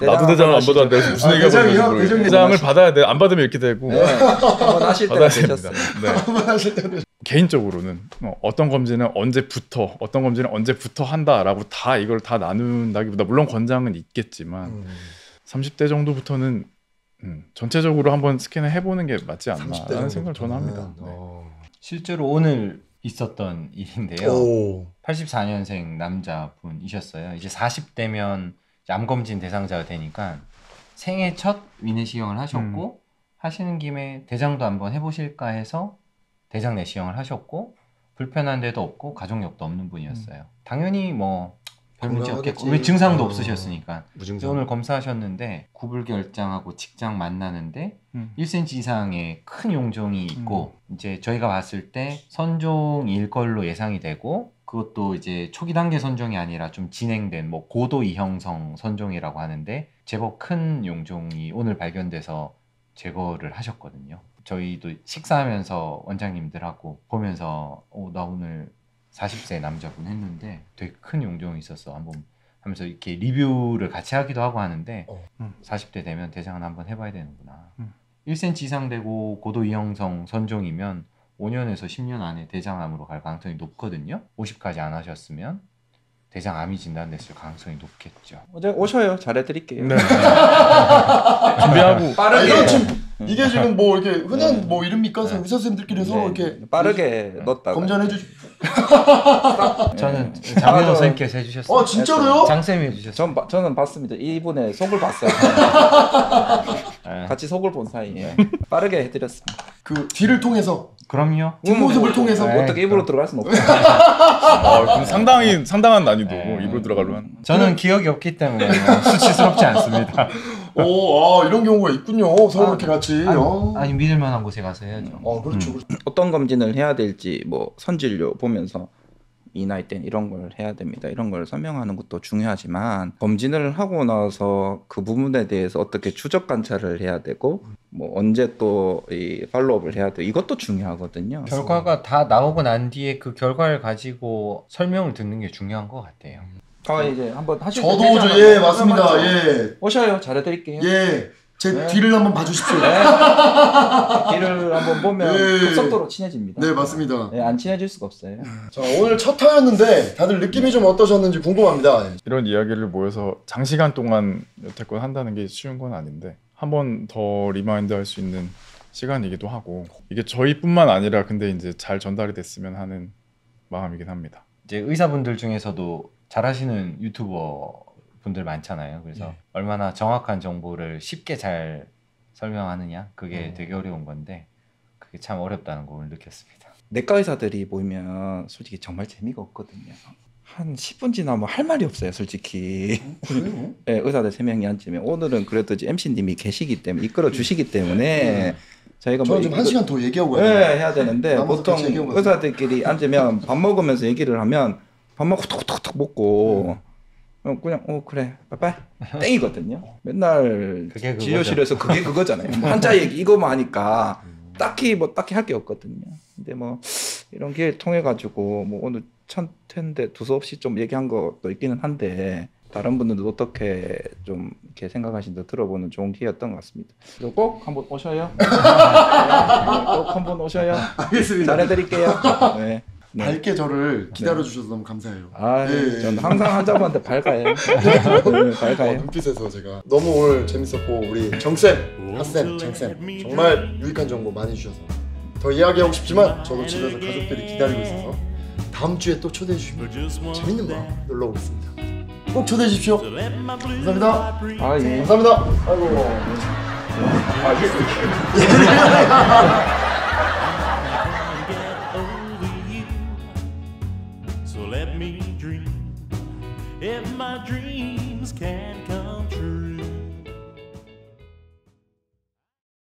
나도 대장을 안 받아야 돼. 무슨 얘기가 되는지 대장을 받아야 돼. 안 받으면 이렇게 되고 한번 하실 때가 되셨어요. 한번 하실 때는 개인적으로는 어떤 검진은 언제부터 어떤 검진은 언제부터 한다라고 다 이걸 다 나눈다기보다 물론 권장은 있겠지만 30대 정도부터는 전체적으로 한번 스캔을 해보는 게 맞지 않나라는 생각을 저는 합니다. 네. 실제로 오늘 있었던 일인데요. 오. 84년생 남자분이셨어요. 이제 40대면 암검진 대상자가 되니까 생애 첫 위내시경을 하셨고 하시는 김에 대장도 한번 해보실까 해서 대장 내시경을 하셨고 불편한 데도 없고 가족력도 없는 분이었어요. 당연히 뭐 별 문제 없겠고 왜 증상도 없으셨으니까. 무증상. 오늘 검사하셨는데 구불결장하고 직장 만나는데 1cm 이상의 큰 용종이 있고 이제 저희가 봤을 때 선종일 걸로 예상이 되고 그것도 이제 초기 단계 선종이 아니라 좀 진행된 뭐 고도 이형성 선종이라고 하는데 제법 큰 용종이 오늘 발견돼서 제거를 하셨거든요. 저희도 식사하면서 원장님들하고 보면서 나 오늘 40세 남자분 했는데 되게 큰 용종이 있었어 한번 하면서 이렇게 리뷰를 같이 하기도 하고 하는데 40대 되면 대장은 한번 해봐야 되는구나. 1cm 이상 되고 고도 이형성 선종이면 5년에서 10년 안에 대장암으로 갈 가능성이 높거든요. 50까지 안 하셨으면 대장암이 진단됐을 가능성이 높겠죠. 어제 오셔요. 잘해드릴게요. 네. 준비하고 빠르게 이게 지금 뭐 이렇게 흔한 뭐 이름입니까? 의사 선생님들끼리 서로 이렇게 빠르게 넣었다가 검전해 주시. 저는 장현호 선생님께서 해주셨어요. 진짜로요? 장쌤이 해주셨어요. 저는 봤습니다. 이분의 속을 봤어요. 같이 속을 본 사이에 빠르게 해드렸습니다. 그 뒤를 통해서 그럼요. 뒷모습을 통해서 어떻게 입으로 들어갈 수는 없죠. 그럼 상당한 난이도 입으로 들어가려면 저는 기억이 없기 때문에 수치스럽지 않습니다. 이런 경우가 있군요. 서로 이렇게 같이. 아니 믿을만한 곳에 가서 해야죠. 그렇죠. 어떤 검진을 해야 될지 뭐 선진료 보면서 이 나이 땐 이런 걸 해야 됩니다. 이런 걸 설명하는 것도 중요하지만 검진을 하고 나서 그 부분에 대해서 어떻게 추적 관찰을 해야 되고 뭐 언제 또 이 팔로우업을 해야 되고 이것도 중요하거든요. 결과가 다 나오고 난 뒤에 그 결과를 가지고 설명을 듣는 게 중요한 것 같아요. 이제 한번 하실 저도 때 맞습니다. 예. 오셔요. 잘해드릴게요. 예. 제 뒤를 한번 봐주십시오. 뒤를 한번 보면 급속도로 친해집니다. 네, 맞습니다. 안 친해질 수가 없어요. 자, 오늘 첫 화였는데 다들 느낌이 좀 어떠셨는지 궁금합니다. 이런 이야기를 모여서 장시간 동안 여태껏 한다는 게 쉬운 건 아닌데 한 번 더 리마인드 할 수 있는 시간이기도 하고 이게 저희뿐만 아니라 근데 이제 잘 전달이 됐으면 하는 마음이긴 합니다. 이제 의사분들 중에서도 잘하시는 유튜버 분들 많잖아요. 그래서 얼마나 정확한 정보를 쉽게 잘 설명하느냐 그게 되게 어려운 건데 그게 참 어렵다는 걸 느꼈습니다. 내과 의사들이 모이면 솔직히 정말 재미가 없거든요. 한 10분 지나면 할 말이 없어요, 솔직히. 그래요? 네, 의사들 3명이 앉으면 오늘은 그래도 이제 MC님이 계시기 때문에 이끌어 주시기 때문에 저희가 저는 지금 1시간 더 얘기하고 가야 네, 해야 되는데 남아서 보통 같이 얘기하고 의사들끼리 앉으면 밥 먹으면서 얘기를 하면 밥 먹고 톡톡톡 먹고 그냥 그래 빠빠이 땡이거든요. 맨날 그게 그거죠. 진료실에서 그게 그거잖아요. 뭐 한자 얘기 이거만 하니까 딱히 할 게 없거든요. 근데 뭐 이런 기회를 통해 가지고 뭐 오늘 첫 텐데 두서없이 좀 얘기한 것도 있기는 한데 다른 분들도 어떻게 좀 이렇게 생각하시는지 들어보는 좋은 기회였던 것 같습니다. 그리고 꼭 한번 오셔요. 네, 꼭 한번 오셔요. 알겠습니다. 잘해드릴게요. 네. 네. 밝게 저를 기다려주셔서 너무 감사해요. 아, 네. 전 항상 환자분한테 밝아요. 네, 밝아요. 눈빛에서 제가 너무 오늘 재밌었고 우리 정쌤, 하쌤, 장쌤 정말 유익한 정보 많이 주셔서 더 이야기하고 싶지만 저도 집에서 가족들이 기다리고 있어서 다음 주에 또 초대해 주시면 재밌는 거 놀러 오겠습니다. 꼭 초대해 주십시오. 감사합니다. 아, 예. 감사합니다. 아이고.